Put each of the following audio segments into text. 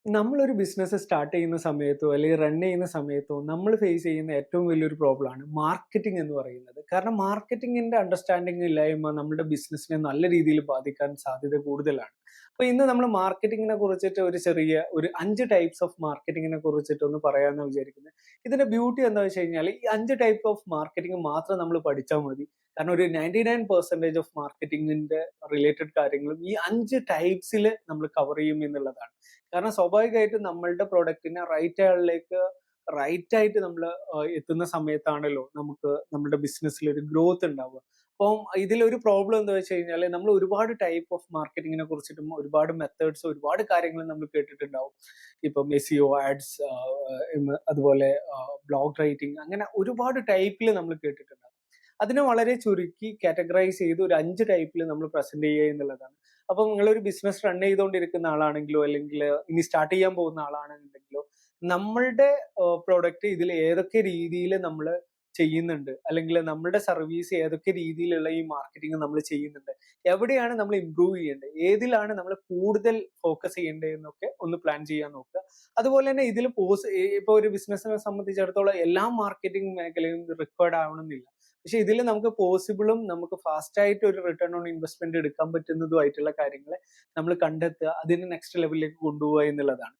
നമ്മളൊരു business start ചെയ്യുന്ന സമയത്തോ അല്ലെങ്കിൽ റൺ ചെയ്യുന്ന സമയത്തോ നമ്മൾ ഫേസ് ചെയ്യുന്ന ഏറ്റവും വലിയൊരു പ്രോബ്ലമാണ് മാർക്കറ്റിംഗ് എന്ന് പറയുന്നത്. കാരണം മാർക്കറ്റിംഗിന്റെ അണ്ടർസ്റ്റാൻഡിംഗ് ഇല്ലായ്മ നമ്മുടെ ബിസിനസിനെ നല്ല രീതിയിൽ ബാധിക്കാൻ സാധ്യത കൂടുതലാണ്. അപ്പൊ ഇന്ന് നമ്മൾ മാർക്കറ്റിംഗിനെ കുറിച്ചിട്ട് ഒരു 5 ടൈപ്സ് ഓഫ് മാർക്കറ്റിംഗിനെ കുറിച്ചിട്ട് ഒന്ന് പറയാമെന്ന് വിചാരിക്കുന്നത്. ഇതിന്റെ ബ്യൂട്ടി എന്താ വെച്ച് കഴിഞ്ഞാൽ ഈ 5 ടൈപ്പ് ഓഫ് മാർക്കറ്റിംഗ് മാത്രം നമ്മൾ പഠിച്ചാൽ മതി. കാരണം ഒരു 99% ഓഫ് മാർക്കറ്റിംഗിന്റെ റിലേറ്റഡ് കാര്യങ്ങളും ഈ 5 ടൈപ്സിൽ നമ്മൾ കവർ ചെയ്യും എന്നുള്ളതാണ്. കാരണം സ്വാഭാവികമായിട്ടും നമ്മളുടെ പ്രൊഡക്റ്റിനെ റൈറ്റ് ആളിലേക്ക് റൈറ്റ് ആയിട്ട് നമ്മൾ എത്തുന്ന സമയത്താണല്ലോ നമുക്ക് നമ്മുടെ ബിസിനസ്സിൽ ഒരു ഗ്രോത്ത് ഉണ്ടാവുക. അപ്പം ഇതിലൊരു പ്രോബ്ലം എന്താ വെച്ച് കഴിഞ്ഞാൽ നമ്മൾ ഒരുപാട് ടൈപ്പ് ഓഫ് മാർക്കറ്റിങ്ങിനെ കുറിച്ചിട്ടും ഒരുപാട് മെത്തേഡ്സ് ഒരുപാട് കാര്യങ്ങൾ നമ്മൾ കേട്ടിട്ടുണ്ടാവും. ഇപ്പം SEO ആഡ്സ്, അതുപോലെ ബ്ലോഗ് റൈറ്റിംഗ്, അങ്ങനെ ഒരുപാട് ടൈപ്പിൽ നമ്മൾ കേട്ടിട്ടുണ്ടാവും. അതിനെ വളരെ ചുരുക്കി കാറ്റഗറൈസ് ചെയ്ത് ഒരു 5 ടൈപ്പിൽ നമ്മൾ പ്രസന്റ് ചെയ്യുക എന്നുള്ളതാണ്. അപ്പം നിങ്ങളൊരു ബിസിനസ് റൺ ചെയ്തുകൊണ്ടിരിക്കുന്ന ആളാണെങ്കിലോ അല്ലെങ്കിൽ ഇനി സ്റ്റാർട്ട് ചെയ്യാൻ പോകുന്ന ആളാണെന്നുണ്ടെങ്കിലോ നമ്മളുടെ പ്രോഡക്റ്റ് ഇതിൽ ഏതൊക്കെ രീതിയിൽ നമ്മൾ ചെയ്യുന്നുണ്ട്, അല്ലെങ്കിൽ നമ്മുടെ സർവീസ് ഏതൊക്കെ രീതിയിലുള്ള ഈ മാർക്കറ്റിംഗ് നമ്മൾ ചെയ്യുന്നുണ്ട്, എവിടെയാണ് നമ്മൾ ഇമ്പ്രൂവ് ചെയ്യേണ്ടത്, ഏതിലാണ് നമ്മൾ കൂടുതൽ ഫോക്കസ് ചെയ്യേണ്ടത് എന്നൊക്കെ ഒന്ന് പ്ലാൻ ചെയ്യാൻ നോക്കുക. അതുപോലെ തന്നെ ഇതിൽ ഇപ്പോൾ ഒരു ബിസിനസ്സിനെ സംബന്ധിച്ചിടത്തോളം എല്ലാ മാർക്കറ്റിംഗ് മേഖലയും റിക്വയർഡ് ആവണമെന്നില്ല. പക്ഷെ ഇതിൽ നമുക്ക് പോസിബിളും നമുക്ക് ഫാസ്റ്റ് ആയിട്ട് ഒരു റിട്ടേൺ ഓൺ ഇൻവെസ്റ്റ്മെന്റ് എടുക്കാൻ പറ്റുന്നതുമായിട്ടുള്ള കാര്യങ്ങളെ നമ്മൾ കണ്ടെത്തുക, അതിനെ നെക്സ്റ്റ് ലെവലിലേക്ക് കൊണ്ടുപോകുക എന്നുള്ളതാണ്.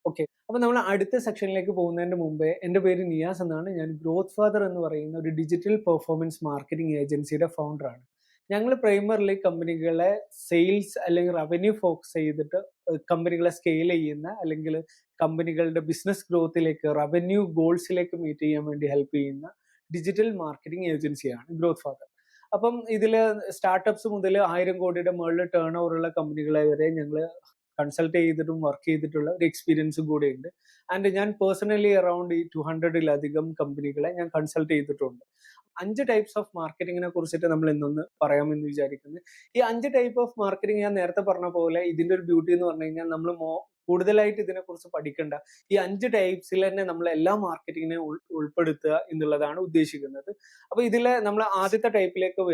ഓക്കെ, അപ്പൊ നമ്മൾ അടുത്ത സെക്ഷനിലേക്ക് പോകുന്നതിന് മുമ്പേ എന്റെ പേര് നിയാസ് എന്നാണ്. ഞാൻ ഗ്രോത്ത് ഫാദർ എന്ന് പറയുന്ന ഒരു ഡിജിറ്റൽ പെർഫോമൻസ് മാർക്കറ്റിംഗ് ഏജൻസിയുടെ ഫൗണ്ടറാണ്. ഞങ്ങൾ പ്രൈമറിലി കമ്പനികളെ സെയിൽസ് അല്ലെങ്കിൽ റവന്യൂ ഫോക്കസ് ചെയ്തിട്ട് കമ്പനികളെ സ്കെയിൽ ചെയ്യുന്ന അല്ലെങ്കിൽ കമ്പനികളുടെ ബിസിനസ് ഗ്രോത്തിലേക്ക് റവന്യൂ ഗോൾസിലേക്ക് മീറ്റ് ചെയ്യാൻ വേണ്ടി ഹെൽപ്പ് ചെയ്യുന്ന ഡിജിറ്റൽ മാർക്കറ്റിംഗ് ഏജൻസിയാണ് ഗ്രോത്ത് ഫാദർ. അപ്പം ഇതില് സ്റ്റാർട്ടപ്സ് മുതൽ 1000 കോടിയുടെ മുകളിൽ ടേൺ ഓവർ ഉള്ള കമ്പനികളെ വരെ ഞങ്ങൾ കൺസൾട്ട് ചെയ്തിട്ടും വർക്ക് ചെയ്തിട്ടുള്ള ഒരു എക്സ്പീരിയൻസും കൂടെ ഉണ്ട്. ആൻഡ് ഞാൻ പേഴ്സണലി അറൌണ്ട് ഈ 200-ലധികം കമ്പനികളെ ഞാൻ കൺസൾട്ട് ചെയ്തിട്ടുണ്ട്. 5 ടൈപ്സ് ഓഫ് മാർക്കറ്റിങ്ങിനെ കുറിച്ചിട്ട് നമ്മൾ ഇന്നൊന്ന് പറയാമെന്ന് വിചാരിക്കുന്നത്. ഈ 5 ടൈപ്പ് ഓഫ് മാർക്കറ്റിംഗ് ഞാൻ നേരത്തെ പറഞ്ഞ പോലെ ഇതിന്റെ ഒരു ബ്യൂട്ടി എന്ന് പറഞ്ഞു കഴിഞ്ഞാൽ നമ്മൾ കൂടുതലായിട്ട് ഇതിനെക്കുറിച്ച് പഠിക്കേണ്ട. ഈ 5 ടൈപ്സിൽ തന്നെ നമ്മൾ എല്ലാ മാർക്കറ്റിങ്ങിനെ ഉൾപ്പെടുത്തുക എന്നുള്ളതാണ് ഉദ്ദേശിക്കുന്നത്. അപ്പൊ ഇതിലെ നമ്മൾ ആദ്യത്തെ ടൈപ്പിലേക്ക്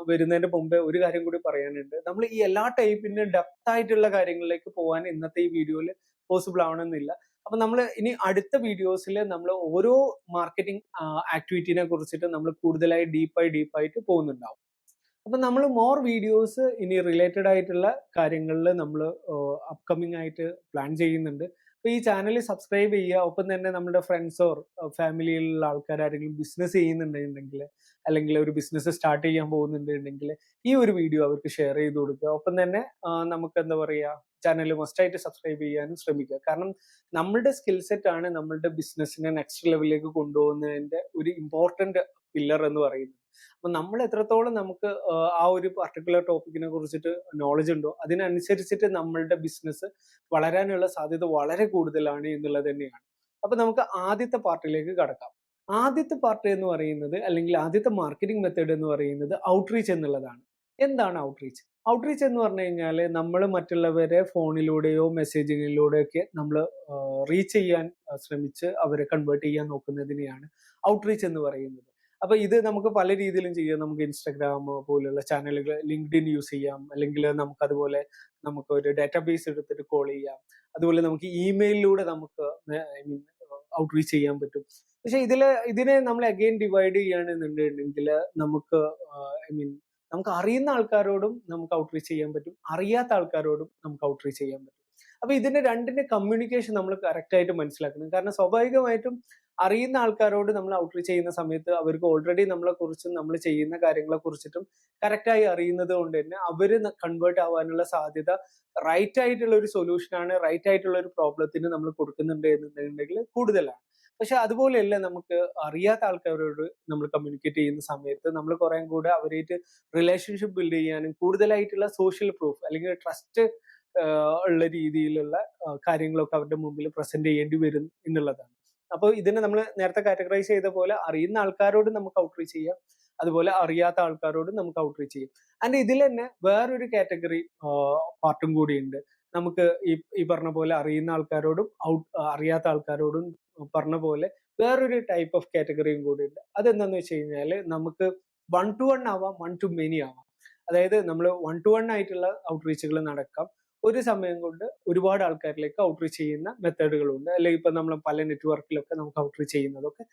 വരുന്നതിന് മുമ്പേ ഒരു കാര്യം കൂടി പറയാനുണ്ട്. നമ്മൾ ഈ എല്ലാ ടൈപ്പിന്റെ ഡെപ്ത് ആയിട്ടുള്ള കാര്യങ്ങളിലേക്ക് പോകാൻ ഇന്നത്തെ ഈ വീഡിയോയിൽ പോസിബിൾ ആവണമെന്നില്ല. അപ്പൊ നമ്മൾ ഇനി അടുത്ത വീഡിയോസിൽ നമ്മൾ ഓരോ മാർക്കറ്റിംഗ് ആക്ടിവിറ്റിനെ കുറിച്ചിട്ട് നമ്മൾ കൂടുതലായി ഡീപ്പായിട്ട് പോകുന്നുണ്ടാവും. അപ്പൊ നമ്മൾ മോർ വീഡിയോസ് ഇനി റിലേറ്റഡ് ആയിട്ടുള്ള കാര്യങ്ങളിൽ നമ്മൾ അപ്കമിങ് ആയിട്ട് പ്ലാൻ ചെയ്യുന്നുണ്ട്. അപ്പൊ ഈ ചാനൽ സബ്സ്ക്രൈബ് ചെയ്യുക. ഒപ്പം തന്നെ നമ്മുടെ ഫ്രണ്ട്സോ ഫാമിലിയിലുള്ള ആൾക്കാർ ആരെങ്കിലും ബിസിനസ് ചെയ്യുന്നുണ്ടെങ്കിൽ അല്ലെങ്കിൽ ഒരു ബിസിനസ് സ്റ്റാർട്ട് ചെയ്യാൻ പോകുന്നുണ്ടെങ്കിൽ ഈ ഒരു വീഡിയോ അവർക്ക് ഷെയർ ചെയ്ത് കൊടുക്കുക. ഒപ്പം തന്നെ നമുക്ക് എന്താ പറയുക, ചാനൽ മസ്റ്റായിട്ട് സബ്സ്ക്രൈബ് ചെയ്യാനും ശ്രമിക്കുക. കാരണം നമ്മളുടെ സ്കിൽ സെറ്റ് ആണ് നമ്മളുടെ ബിസിനസ്സിനെ നെക്സ്റ്റ് ലെവലിലേക്ക് കൊണ്ടുപോകുന്നതിന്റെ ഒരു ഇമ്പോർട്ടന്റ് പില്ലർ എന്ന് പറയുന്നത്. അപ്പൊ നമ്മൾ എത്രത്തോളം നമുക്ക് ആ ഒരു പർട്ടിക്കുലർ ടോപ്പിക്കിനെ കുറിച്ചിട്ട് നോളജ് ഉണ്ടോ അതിനനുസരിച്ചിട്ട് നമ്മളുടെ ബിസിനസ് വളരാനുള്ള സാധ്യത വളരെ കൂടുതലാണ് എന്നുള്ളത് തന്നെയാണ്. അപ്പൊ നമുക്ക് ആദ്യത്തെ പാർട്ടിലേക്ക് കടക്കാം. ആദ്യത്തെ പാർട്ട് എന്ന് പറയുന്നത്, അല്ലെങ്കിൽ ആദ്യത്തെ മാർക്കറ്റിംഗ് മെത്തേഡ് എന്ന് പറയുന്നത് ഔട്ട്റീച്ച് എന്നുള്ളതാണ്. എന്താണ് ഔട്ട്റീച്ച്? ഔട്ട്റീച്ച് എന്ന് പറഞ്ഞു കഴിഞ്ഞാൽ നമ്മൾ മറ്റുള്ളവരെ ഫോണിലൂടെയോ മെസ്സേജിങ്ങിലൂടെയോ ഒക്കെ നമ്മൾ റീച്ച് ചെയ്യാൻ ശ്രമിച്ച് അവരെ കൺവേർട്ട് ചെയ്യാൻ നോക്കുന്നതിനെയാണ് ഔട്ട്റീച്ച് എന്ന് പറയുന്നത്. അപ്പൊ ഇത് നമുക്ക് പല രീതിയിലും ചെയ്യാം. നമുക്ക് ഇൻസ്റ്റാഗ്രാം പോലുള്ള ചാനലുകൾ, ലിങ്ക്ഡിൻ യൂസ് ചെയ്യാം, അല്ലെങ്കിൽ നമുക്ക് അതുപോലെ നമുക്ക് ഒരു ഡാറ്റാബേസ് എടുത്തിട്ട് കോൾ ചെയ്യാം. അതുപോലെ നമുക്ക് ഇമെയിലിലൂടെ നമുക്ക് ഐ മീൻ ഔട്ട്റീച്ച് ചെയ്യാൻ പറ്റും. പക്ഷെ ഇതിനെ നമ്മൾ അഗെയിൻ ഡിവൈഡ് ചെയ്യുകയാണെന്നുണ്ടെങ്കിൽ നമുക്ക് ഐ മീൻ നമുക്ക് അറിയുന്ന ആൾക്കാരോടും നമുക്ക് ഔട്ട്റീച്ച് ചെയ്യാൻ പറ്റും, അറിയാത്ത ആൾക്കാരോടും നമുക്ക് ഔട്ട്റീച്ച് ചെയ്യാൻ പറ്റും. അപ്പൊ ഇതിന്റെ രണ്ടിന്റെ കമ്മ്യൂണിക്കേഷൻ നമ്മൾ കറക്റ്റ് ആയിട്ട് മനസ്സിലാക്കണം. കാരണം സ്വാഭാവികമായിട്ടും അറിയുന്ന ആൾക്കാരോട് നമ്മൾ ഔട്ട്റീച്ച് ചെയ്യുന്ന സമയത്ത് അവർക്ക് ഓൾറെഡി നമ്മളെ കുറിച്ചും നമ്മൾ ചെയ്യുന്ന കാര്യങ്ങളെ കുറിച്ചിട്ടും കറക്റ്റായി അറിയുന്നത് കൊണ്ട് തന്നെ അവര് കൺവേർട്ട് ആവാനുള്ള സാധ്യത റൈറ്റ് ആയിട്ടുള്ള ഒരു സൊല്യൂഷനാണ്, റൈറ്റ് ആയിട്ടുള്ള ഒരു പ്രോബ്ലത്തിന് നമ്മൾ കൊടുക്കുന്നുണ്ട് എന്നുണ്ടെങ്കിൽ കൂടുതലാണ്. പക്ഷെ അതുപോലെയല്ല, നമുക്ക് അറിയാത്ത ആൾക്കാരോട് നമ്മൾ കമ്മ്യൂണിക്കേറ്റ് ചെയ്യുന്ന സമയത്ത് നമ്മൾ കുറേ കൂടെ അവരായിട്ട് റിലേഷൻഷിപ്പ് ബിൽഡ് ചെയ്യാനും കൂടുതലായിട്ടുള്ള സോഷ്യൽ പ്രൂഫ് അല്ലെങ്കിൽ ട്രസ്റ്റ് ഉള്ള രീതിയിലുള്ള കാര്യങ്ങളൊക്കെ അവരുടെ മുമ്പിൽ പ്രസന്റ് ചെയ്യേണ്ടി വരും എന്നുള്ളതാണ്. അപ്പോൾ ഇതിനെ നമ്മൾ നേരത്തെ കാറ്റഗറൈസ് ചെയ്ത പോലെ അറിയുന്ന ആൾക്കാരോട് നമുക്ക് ഔട്ട്റീച്ച് ചെയ്യാം, അതുപോലെ അറിയാത്ത ആൾക്കാരോട് നമുക്ക് ഔട്ട്റീച്ച് ചെയ്യാം. ആൻഡ് ഇതിൽ തന്നെ വേറൊരു കാറ്റഗറി പാർട്ടും കൂടിയുണ്ട്. നമുക്ക് ഈ പറഞ്ഞ പോലെ അറിയുന്ന ആൾക്കാരോടും അറിയാത്ത ആൾക്കാരോടും പറഞ്ഞ പോലെ വേറൊരു ടൈപ്പ് ഓഫ് കാറ്റഗറിയും കൂടിയുണ്ട്. അതെന്താന്ന് വെച്ച് കഴിഞ്ഞാൽ നമുക്ക് 1-to-1 ആവാം, 1-to-many ആവാം. അതായത് നമ്മൾ 1-to-1 ആയിട്ടുള്ള ഔട്ട്റീച്ചുകൾ നടക്കാം. ഒരു സമയം കൊണ്ട് ഒരുപാട് ആൾക്കാരിലേക്ക് ഔട്ട്റീച്ച് ചെയ്യുന്ന മെത്തേഡുകളുണ്ട്. അല്ലെങ്കിൽ ഇപ്പൊ നമ്മൾ പല നെറ്റ്വർക്കിലൊക്കെ നമുക്ക് ഔട്ട്റീച്ച് ചെയ്യുന്നതൊക്കെ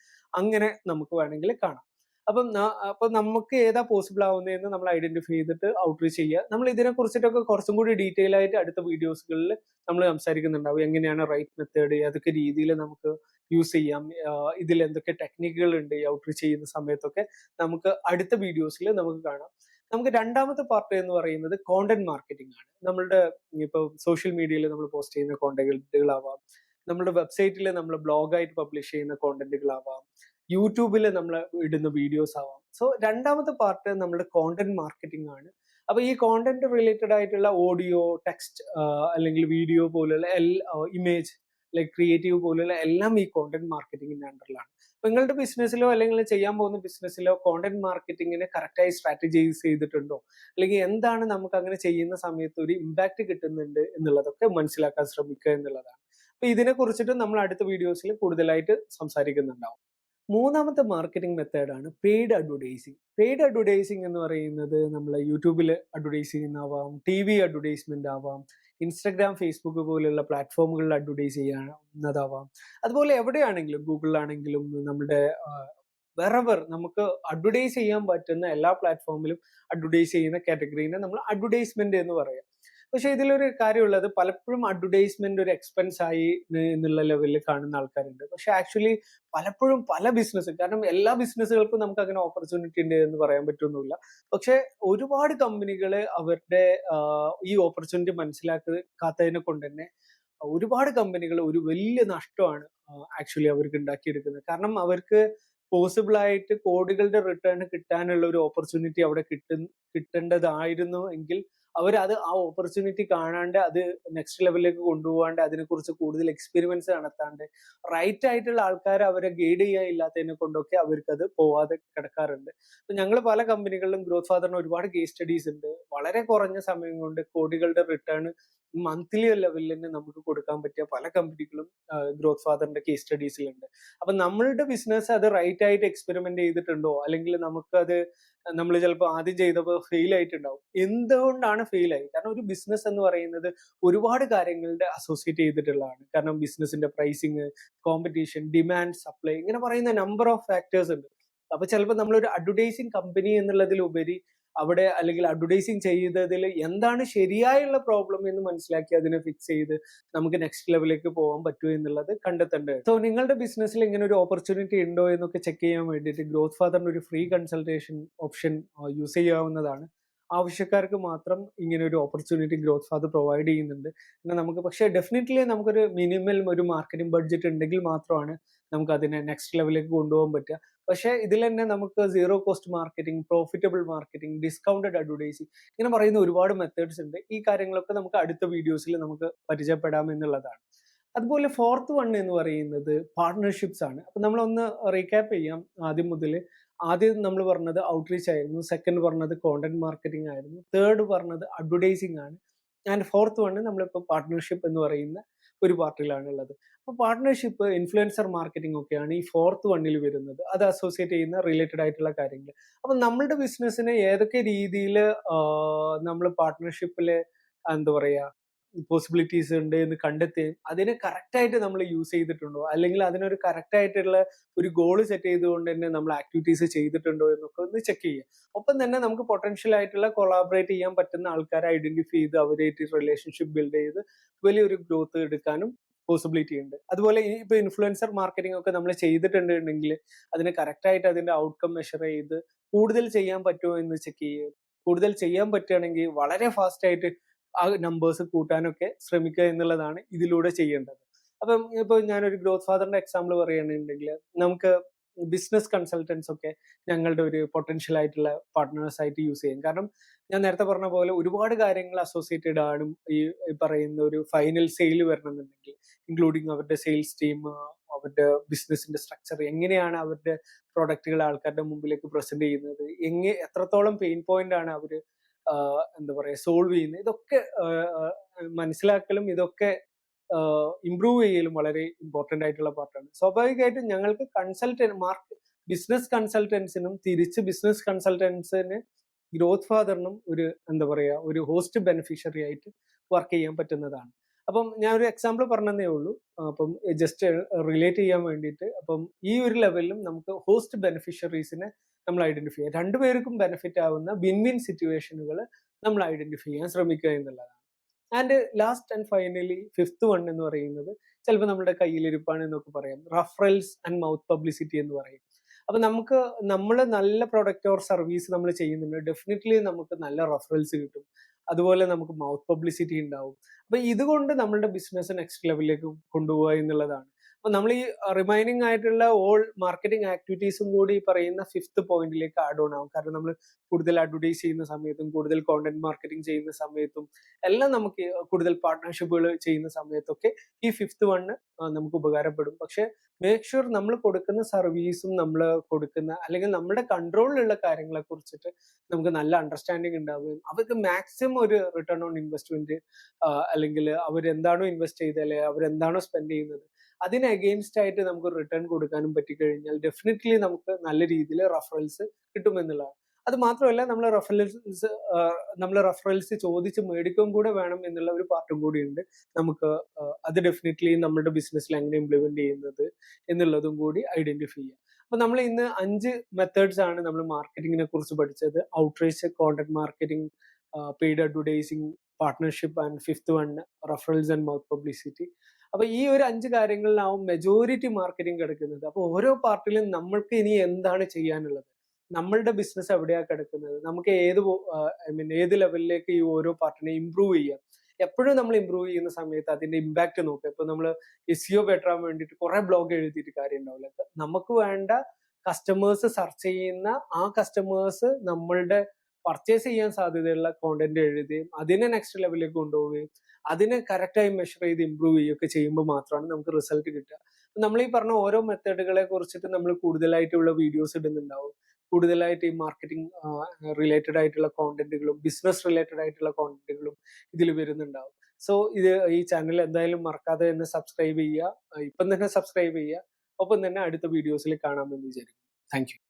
അങ്ങനെ നമുക്ക് വേണമെങ്കിൽ കാണാം. അപ്പൊ നമുക്ക് ഏതാ പോസിബിൾ ആവുന്നതെന്ന് നമ്മൾ ഐഡന്റിഫൈ ചെയ്തിട്ട് ഔട്ട്റീച്ച് ചെയ്യുക. നമ്മൾ ഇതിനെ കുറിച്ചിട്ടൊക്കെ കുറച്ചും കൂടി ഡീറ്റെയിൽ ആയിട്ട് അടുത്ത വീഡിയോസുകളിൽ നമ്മൾ സംസാരിക്കുന്നുണ്ടാവും. എങ്ങനെയാണ് റൈറ്റ് മെത്തേഡ്, ഏതൊക്കെ രീതിയിൽ നമുക്ക് യൂസ് ചെയ്യാം, ഇതിൽ എന്തൊക്കെ ടെക്നിക്കുകൾ ഉണ്ട് ഈ ഔട്ട്റീച്ച് ചെയ്യുന്ന സമയത്തൊക്കെ നമുക്ക് അടുത്ത വീഡിയോസിൽ നമുക്ക് കാണാം. നമുക്ക് രണ്ടാമത്തെ പാർട്ട് എന്ന് പറയുന്നത് കോണ്ടന്റ് മാർക്കറ്റിംഗ് ആണ്. നമ്മളുടെ ഇപ്പൊ സോഷ്യൽ മീഡിയയിൽ നമ്മൾ പോസ്റ്റ് ചെയ്യുന്ന കോണ്ടന്റുകളാവാം, നമ്മുടെ വെബ്സൈറ്റിൽ നമ്മൾ ബ്ലോഗായിട്ട് പബ്ലിഷ് ചെയ്യുന്ന കോണ്ടന്റുകളാവാം, യൂട്യൂബിൽ നമ്മൾ ഇടുന്ന വീഡിയോസ് ആവാം. സോ രണ്ടാമത്തെ പാർട്ട് നമ്മുടെ കോണ്ടന്റ് മാർക്കറ്റിംഗ് ആണ്. അപ്പൊ ഈ കോണ്ടന്റ് റിലേറ്റഡ് ആയിട്ടുള്ള ഓഡിയോ, ടെക്സ്റ്റ്, അല്ലെങ്കിൽ വീഡിയോ പോലുള്ള ഇമേജ്, ലൈക് ക്രിയേറ്റീവ് പോലുള്ള എല്ലാം ഈ കോണ്ടന്റ് മാർക്കറ്റിംഗിന്റെ അണ്ടറിലാണ്. നിങ്ങളുടെ ബിസിനസ്സിലോ അല്ലെങ്കിൽ ചെയ്യാൻ പോകുന്ന ബിസിനസ്സിലോ കോണ്ടന്റ് മാർക്കറ്റിംഗിനെ കറക്റ്റായി സ്ട്രാറ്റജൈസ് ചെയ്തിട്ടുണ്ടോ, അല്ലെങ്കിൽ എന്താണ് നമുക്ക് അങ്ങനെ ചെയ്യുന്ന സമയത്ത് ഒരു ഇമ്പാക്ട് കിട്ടുന്നുണ്ട് എന്നുള്ളതൊക്കെ മനസ്സിലാക്കാൻ ശ്രമിക്കുക എന്നുള്ളതാണ്. അപ്പൊ ഇതിനെ കുറിച്ചിട്ട് നമ്മൾ അടുത്ത വീഡിയോസിൽ കൂടുതലായിട്ട് സംസാരിക്കുന്നുണ്ടാവും. മൂന്നാമത്തെ മാർക്കറ്റിംഗ് മെത്തേഡാണ് പെയ്ഡ് അഡ്വർടൈസിങ്. പെയ്ഡ് അഡ്വർടൈസിങ് എന്ന് പറയുന്നത് നമ്മൾ യൂട്യൂബിൽ അഡ്വർടൈസ് ചെയ്യുന്നതാവാം, ടി വി അഡ്വർടൈസ്മെന്റ് ആവാം, ഇൻസ്റ്റഗ്രാം, ഫേസ്ബുക്ക് പോലുള്ള പ്ലാറ്റ്ഫോമുകളിൽ അഡ്വർടൈസ് ചെയ്യുന്നതാവാം. അതുപോലെ എവിടെയാണെങ്കിലും, ഗൂഗിളിലാണെങ്കിലും, നമ്മുടെ വെറവർ നമുക്ക് അഡ്വർടൈസ് ചെയ്യാൻ പറ്റുന്ന എല്ലാ പ്ലാറ്റ്ഫോമിലും അഡ്വർടൈസ് ചെയ്യുന്ന കാറ്റഗറീനെ നമ്മൾ അഡ്വർടൈസ്മെന്റ് എന്ന് പറയാം. പക്ഷെ ഇതിലൊരു കാര്യമുള്ളത്, പലപ്പോഴും അഡ്വർടൈസ്മെന്റ് ഒരു എക്സ്പെൻസ് ആയി എന്നുള്ള ലെവലിൽ കാണുന്ന ആൾക്കാരുണ്ട്. പക്ഷെ ആക്ച്വലി പലപ്പോഴും പല ബിസിനസ്, കാരണം എല്ലാ ബിസിനസ്സുകൾക്കും നമുക്ക് അങ്ങനെ ഓപ്പർച്യൂണിറ്റി ഉണ്ട് എന്ന് പറയാൻ പറ്റുന്നില്ല. പക്ഷെ ഒരുപാട് കമ്പനികൾ അവരുടെ ഈ ഓപ്പർച്യൂണിറ്റി മനസ്സിലാക്കാത്തതിനെ കൊണ്ട് തന്നെ ഒരുപാട് കമ്പനികൾ ഒരു വലിയ നഷ്ടമാണ് ആക്ച്വലി അവർക്ക് ഉണ്ടാക്കിയെടുക്കുന്നത്. കാരണം അവർക്ക് പോസിബിൾ ആയിട്ട് കോടികളുടെ റിട്ടേൺ കിട്ടാനുള്ള ഒരു ഓപ്പർച്യൂണിറ്റി അവിടെ കിട്ടേണ്ടതായിരുന്നു എങ്കിൽ അവരത് ആ ഓപ്പർച്യൂണിറ്റി കാണാണ്ട് അത് നെക്സ്റ്റ് ലെവലിലേക്ക് കൊണ്ടുപോകാണ്ട് അതിനെക്കുറിച്ച് കൂടുതൽ എക്സ്പെരിമെന്റ്സ് നടത്താണ്ട് റൈറ്റ് ആയിട്ടുള്ള ആൾക്കാരെ അവരെ ഗൈഡ് ചെയ്യാൻ ഇല്ലാത്തതിനെ കൊണ്ടൊക്കെ അവർക്ക് അത് പോവാതെ കിടക്കാറുണ്ട്. അപ്പൊ ഞങ്ങൾ പല കമ്പനികളിലും ഗ്രോത്ത് ഫാദറിന് ഒരുപാട് കേസ് സ്റ്റഡീസ് ഉണ്ട്. വളരെ കുറഞ്ഞ സമയം കൊണ്ട് കോടികളുടെ റിട്ടേൺ മന്ത്ലി ലെവലിൽ തന്നെ നമുക്ക് കൊടുക്കാൻ പറ്റിയ പല കമ്പനികളും ഗ്രോത്ത് ഫാദറിന്റെ കേസ് സ്റ്റഡീസിലുണ്ട്. അപ്പൊ നമ്മളുടെ ബിസിനസ് അത് റൈറ്റ് ആയിട്ട് എക്സ്പെരിമെന്റ് ചെയ്തിട്ടുണ്ടോ, അല്ലെങ്കിൽ നമുക്കത് നമ്മൾ ചിലപ്പോൾ ആദ്യം ചെയ്തപ്പോൾ ഫെയിൽ ആയിട്ടുണ്ടാവും. എന്തുകൊണ്ടാണ് ഫെയിൽ ആയി? കാരണം ഒരു ബിസിനസ് എന്ന് പറയുന്നത് ഒരുപാട് കാര്യങ്ങളുടെ അസോസിയേറ്റ് ചെയ്തിട്ടുള്ളതാണ്. കാരണം ബിസിനസിന്റെ പ്രൈസിങ്, കോമ്പറ്റീഷൻ, ഡിമാൻഡ്, സപ്ലൈ, ഇങ്ങനെ പറയുന്ന നമ്പർ ഓഫ് ഫാക്ടേഴ്സ് ഉണ്ട്. അപ്പൊ ചിലപ്പോൾ നമ്മളൊരു അഡ്വർടൈസിങ് കമ്പനി എന്നുള്ളതിലുപരി അവിടെ, അല്ലെങ്കിൽ അഡ്വർടൈസിങ് ചെയ്തതിൽ എന്താണ് ശരിയായുള്ള പ്രോബ്ലം എന്ന് മനസ്സിലാക്കി അതിനെ ഫിക്സ് ചെയ്ത് നമുക്ക് നെക്സ്റ്റ് ലെവലിലേക്ക് പോകാൻ പറ്റുമോ എന്നുള്ളത് കണ്ടെത്തേണ്ടത്. സോ നിങ്ങളുടെ ബിസിനസ്സിൽ ഇങ്ങനെ ഒരു ഓപ്പർച്യൂണിറ്റി ഉണ്ടോ എന്നൊക്കെ ചെക്ക് ചെയ്യാൻ വേണ്ടിയിട്ട് ഗ്രോത്ത് ഫാദറിന്റെ ഒരു ഫ്രീ കൺസൾട്ടേഷൻ ഓപ്ഷൻ യൂസ് ചെയ്യാവുന്നതാണ്. ആവശ്യക്കാർക്ക് മാത്രം ഇങ്ങനെ ഒരു ഓപ്പർച്യൂണിറ്റി ഗ്രോത്ത് ഫാദർ പ്രൊവൈഡ് ചെയ്യുന്നുണ്ട്. പിന്നെ നമുക്ക്, പക്ഷേ ഡെഫിനറ്റ്ലി നമുക്കൊരു മിനിമൽ ഒരു മാർക്കറ്റിംഗ് ബഡ്ജറ്റ് ഉണ്ടെങ്കിൽ മാത്രമാണ് നമുക്ക് അതിനെ നെക്സ്റ്റ് ലെവലിലേക്ക് കൊണ്ടുപോകാൻ പറ്റുക. പക്ഷേ ഇതിൽ തന്നെ നമുക്ക് zero cost marketing, profitable marketing, discounted advertising, ഇങ്ങനെ പറയുന്ന ഒരുപാട് മെത്തേഡ്സ് ഉണ്ട്. ഈ കാര്യങ്ങളൊക്കെ നമുക്ക് അടുത്ത വീഡിയോസിൽ നമുക്ക് പരിചയപ്പെടാം എന്നുള്ളതാണ്. അതുപോലെ ഫോർത്ത് വൺ എന്ന് പറയുന്നത് പാർട്ട്ണർഷിപ്സ് ആണ്. അപ്പൊ നമ്മളൊന്ന് റീക്യാപ്പ് ചെയ്യാം ആദ്യം മുതൽ. ആദ്യം നമ്മൾ പറഞ്ഞത് ഔട്ട്റീച്ച് ആയിരുന്നു, സെക്കൻഡ് പറഞ്ഞത് കോണ്ടന്റ് മാർക്കറ്റിംഗ് ആയിരുന്നു, തേർഡ് പറഞ്ഞത് അഡ്വർടൈസിംഗ് ആണ്, ആൻഡ് ഫോർത്ത് വൺ നമ്മളിപ്പോൾ പാർട്ട്ണർഷിപ്പ് എന്ന് പറയുന്ന ഒരു പാർട്ടിലാണ് ഉള്ളത്. അപ്പോൾ പാർട്ട്ണർഷിപ്പ്, ഇൻഫ്ലുവൻസർ മാർക്കറ്റിംഗ് ഒക്കെയാണ് ഈ ഫോർത്ത് വണ്ണിൽ വരുന്നത്. അത് അസോസിയേറ്റ് ചെയ്യുന്ന റിലേറ്റഡ് ആയിട്ടുള്ള കാര്യങ്ങൾ. അപ്പൊ നമ്മളുടെ ബിസിനസ്സിന് ഏതൊക്കെ രീതിയിൽ നമ്മൾ പാർട്ട്ണർഷിപ്പില് എന്താ പറയാ പോസിബിലിറ്റീസ് ഉണ്ട് എന്ന് കണ്ടെത്തുകയും അതിനെ കറക്റ്റ് ആയിട്ട് നമ്മൾ യൂസ് ചെയ്തിട്ടുണ്ടോ, അല്ലെങ്കിൽ അതിനൊരു കറക്റ്റ് ആയിട്ടുള്ള ഒരു ഗോൾ സെറ്റ് ചെയ്തുകൊണ്ട് തന്നെ നമ്മൾ ആക്ടിവിറ്റീസ് ചെയ്തിട്ടുണ്ടോ എന്നൊക്കെ ഒന്ന് ചെക്ക് ചെയ്യുക. ഒപ്പം തന്നെ നമുക്ക് പൊട്ടൻഷ്യൽ ആയിട്ടുള്ള കൊളാബറേറ്റ് ചെയ്യാൻ പറ്റുന്ന ആൾക്കാരെ ഐഡന്റിഫൈ ചെയ്ത് അവരായിട്ട് റിലേഷൻഷിപ്പ് ബിൽഡ് ചെയ്ത് വലിയൊരു ഗ്രോത്ത് എടുക്കാനും പോസിബിലിറ്റി ഉണ്ട്. അതുപോലെ ഇപ്പൊ ഇൻഫ്ലുവൻസർ മാർക്കറ്റിംഗ് ഒക്കെ നമ്മൾ ചെയ്തിട്ടുണ്ടെങ്കിൽ അതിന് കറക്റ്റ് ആയിട്ട് അതിന്റെ ഔട്ട്കം മെഷർ ചെയ്ത് കൂടുതൽ ചെയ്യാൻ പറ്റുമോ എന്ന് ചെക്ക് ചെയ്യുക. കൂടുതൽ ചെയ്യാൻ പറ്റുകയാണെങ്കിൽ വളരെ ഫാസ്റ്റ് ആയിട്ട് ആ നമ്പേഴ്സ് കൂട്ടാനൊക്കെ ശ്രമിക്കുക എന്നുള്ളതാണ് ഇതിലൂടെ ചെയ്യേണ്ടത്. അപ്പം ഇപ്പൊ ഞാനൊരു ഗ്രോത്ത് ഫാദറിന്റെ എക്സാമ്പിൾ പറയുകയാണെന്നുണ്ടെങ്കിൽ, നമുക്ക് ബിസിനസ് കൺസൾട്ടൻസ് ഒക്കെ ഞങ്ങളുടെ ഒരു പൊട്ടൻഷ്യൽ ആയിട്ടുള്ള പാർട്ട്നേഴ്സ് ആയിട്ട് യൂസ് ചെയ്യും. കാരണം ഞാൻ നേരത്തെ പറഞ്ഞ പോലെ ഒരുപാട് കാര്യങ്ങൾ അസോസിയേറ്റഡ് ആണ് ഈ പറയുന്ന ഒരു ഫൈനൽ സെയിൽ വരണമെന്നുണ്ടെങ്കിൽ, ഇൻക്ലൂഡിങ് അവരുടെ സെയിൽസ് ടീം, അവരുടെ ബിസിനസിന്റെ സ്ട്രക്ചർ, എങ്ങനെയാണ് അവരുടെ പ്രൊഡക്റ്റുകൾ ആൾക്കാരുടെ മുമ്പിലേക്ക് പ്രസന്റ് ചെയ്യുന്നത്, എത്രത്തോളം പെയിൻ പോയിന്റ് ആണ് അവര് എന്താ പറയാ സോൾവ് ചെയ്യുന്നത്, ഇതൊക്കെ മനസ്സിലാക്കലും ഇതൊക്കെ ഇംപ്രൂവ് ചെയ്യലും വളരെ ഇമ്പോർട്ടന്റ് ആയിട്ടുള്ള പാർട്ടാണ്. സ്വാഭാവികമായിട്ടും ഞങ്ങൾക്ക് ബിസിനസ് കൺസൾട്ടൻസിനും തിരിച്ച് ബിസിനസ് കൺസൾട്ടൻസിന് ഗ്രോത്ത് ഫാദറിനും ഒരു എന്താ പറയാ ഒരു ഹോസ്റ്റ് ബെനിഫിഷ്യറി ആയിട്ട് വർക്ക് ചെയ്യാൻ പറ്റുന്നതാണ്. അപ്പം ഞാൻ ഒരു എക്സാമ്പിൾ പറഞ്ഞതേ ഉള്ളൂ. അപ്പം ജസ്റ്റ് റിലേറ്റ് ചെയ്യാൻ വേണ്ടിയിട്ട്. അപ്പം ഈ ഒരു ലെവലിലും നമുക്ക് ഹോസ്റ്റ് ബെനിഫിഷ്യറീസിനെ നമ്മൾ ഐഡന്റിഫൈ ചെയ്യുക. രണ്ടുപേർക്കും ബെനിഫിറ്റ് ആവുന്ന വിൻ വിൻ സിറ്റുവേഷനുകൾ നമ്മൾ ഐഡന്റിഫൈ ചെയ്യാൻ ശ്രമിക്കുക എന്നുള്ളതാണ്. And last and finally fifth one എന്ന് പറയുന്നത് ചിലപ്പോൾ നമ്മുടെ കയ്യിലിരിപ്പാണ് എന്നൊക്കെ പറയാം. റഫറൽസ് ആൻഡ് മൗത്ത് പബ്ലിസിറ്റി എന്ന് പറയും. അപ്പൊ നമുക്ക് നമ്മൾ നല്ല പ്രൊഡക്റ്റ് ഓർ സർവീസ് നമ്മൾ ചെയ്യുന്നുണ്ട്, ഡെഫിനറ്റ്ലി നമുക്ക് നല്ല റഫറൽസ് കിട്ടും. അതുപോലെ നമുക്ക് മൗത്ത് പബ്ലിസിറ്റി ഉണ്ടാവും. അപ്പൊ ഇതുകൊണ്ട് നമ്മളുടെ ബിസിനസ് നെക്സ്റ്റ് ലെവലിലേക്ക് കൊണ്ടുപോകുക എന്നുള്ളതാണ്. അപ്പൊ നമ്മൾ ഈ റിമൈനിങ് ആയിട്ടുള്ള ഓൾ മാർക്കറ്റിംഗ് ആക്ടിവിറ്റീസും കൂടി ഈ പറയുന്ന ഫിഫ്ത്ത് പോയിന്റിലേക്ക് ആഡ് ഓൺ ആവും. കാരണം നമ്മൾ കൂടുതൽ അഡ്വർടൈസ് ചെയ്യുന്ന സമയത്തും കൂടുതൽ കോണ്ടന്റ് മാർക്കറ്റിംഗ് ചെയ്യുന്ന സമയത്തും എല്ലാം നമുക്ക് കൂടുതൽ പാർട്ട്ണർഷിപ്പുകൾ ചെയ്യുന്ന സമയത്തൊക്കെ ഈ ഫിഫ്ത്ത് വണ്ണ് നമുക്ക് ഉപകാരപ്പെടും. പക്ഷെ മേക്ക് ഷുവർ നമ്മൾ കൊടുക്കുന്ന സർവീസും നമ്മൾ കൊടുക്കുന്ന അല്ലെങ്കിൽ നമ്മുടെ കൺട്രോളിലുള്ള കാര്യങ്ങളെ കുറിച്ചിട്ട് നമുക്ക് നല്ല അണ്ടർസ്റ്റാൻഡിങ് ഉണ്ടാവുകയും അവർക്ക് മാക്സിമം ഒരു റിട്ടേൺ ഓൺ ഇൻവെസ്റ്റ്മെന്റ് അല്ലെങ്കിൽ അവരെന്താണോ ഇൻവെസ്റ്റ് ചെയ്തത് അല്ലെങ്കിൽ അവരെന്താണോ സ്പെൻഡ് ചെയ്യുന്നത് അതിന് അഗെയിൻസ്റ്റ് ആയിട്ട് നമുക്ക് റിട്ടേൺ കൊടുക്കാനും പറ്റിക്കഴിഞ്ഞാൽ ഡെഫിനറ്റ്ലി നമുക്ക് നല്ല രീതിയിൽ റഫറൽസ് കിട്ടുമെന്നുള്ളതാണ്. അത് മാത്രമല്ല നമ്മൾ റഫറൽസ് ചോദിച്ച് മേടിക്കുകയും കൂടെ വേണം എന്നുള്ള ഒരു പാർട്ടും കൂടി ഉണ്ട്. നമുക്ക് അത് ഡെഫിനറ്റ്ലി നമ്മുടെ ബിസിനസ്സിൽ എങ്ങനെ ഇംപ്ലിമെന്റ് ചെയ്യുന്നത് എന്നുള്ളതും കൂടി ഐഡന്റിഫൈ ചെയ്യാം. അപ്പൊ നമ്മൾ ഇന്ന് 5 മെത്തേഡ്സ് ആണ് നമ്മൾ മാർക്കറ്റിങ്ങിനെ കുറിച്ച് പഠിച്ചത്. Outreach, content marketing, paid advertising, partnership and fifth one referrals and mouth publicity. അപ്പൊ ഈ ഒരു 5 കാര്യങ്ങളിലാവും മെജോറിറ്റി മാർക്കറ്റിംഗ് കിടക്കുന്നത്. അപ്പൊ ഓരോ പാർട്ടിലും നമ്മൾക്ക് ഇനി എന്താണ് ചെയ്യാനുള്ളത്, നമ്മളുടെ ബിസിനസ് എവിടെയാ കിടക്കുന്നത്, നമുക്ക് ഏത് ലെവലിലേക്ക് ഈ ഓരോ പാർട്ടിനെ ഇമ്പ്രൂവ് ചെയ്യാം. എപ്പോഴും നമ്മൾ ഇമ്പ്രൂവ് ചെയ്യുന്ന സമയത്ത് അതിന്റെ ഇമ്പാക്ട് നോക്കുക. ഇപ്പൊ നമ്മൾ എസ്ഇഒ ബെറ്റർ ആവാൻ വേണ്ടിയിട്ട് കുറെ ബ്ലോഗ് എഴുതിയിട്ട് കാര്യം ഉണ്ടാവില്ല. നമുക്ക് വേണ്ട കസ്റ്റമേഴ്സ് സെർച്ച് ചെയ്യുന്ന ആ കസ്റ്റമേഴ്സ് നമ്മളുടെ പർച്ചേസ് ചെയ്യാൻ സാധ്യതയുള്ള കോണ്ടന്റ് എഴുതുകയും അതിനെ നെക്സ്റ്റ് ലെവലിലേക്ക് കൊണ്ടുപോവുകയും അതിനെ കറക്റ്റായി മെഷർ ചെയ്ത് ഇമ്പ്രൂവ് ചെയ്യുകയൊക്കെ ചെയ്യുമ്പോൾ മാത്രമാണ് നമുക്ക് റിസൾട്ട് കിട്ടുക. നമ്മൾ ഈ പറഞ്ഞ ഓരോ മെത്തേഡുകളെ കുറിച്ചിട്ട് നമ്മൾ കൂടുതലായിട്ടുള്ള വീഡിയോസ് ഇടുന്നുണ്ടാവും. കൂടുതലായിട്ട് ഈ മാർക്കറ്റിംഗ് റിലേറ്റഡ് ആയിട്ടുള്ള കോണ്ടന്റുകളും ബിസിനസ് റിലേറ്റഡ് ആയിട്ടുള്ള കോണ്ടന്റുകളും ഇതിൽ വരുന്നുണ്ടാവും. സോ ഈ ചാനൽ എന്തായാലും മറക്കാതെ തന്നെ സബ്സ്ക്രൈബ് ചെയ്യുക. ഇപ്പം തന്നെ സബ്സ്ക്രൈബ് ചെയ്യുക. ഒപ്പം തന്നെ അടുത്ത വീഡിയോസിൽ കാണാമെന്ന് വിചാരിക്കുന്നു. Thank you.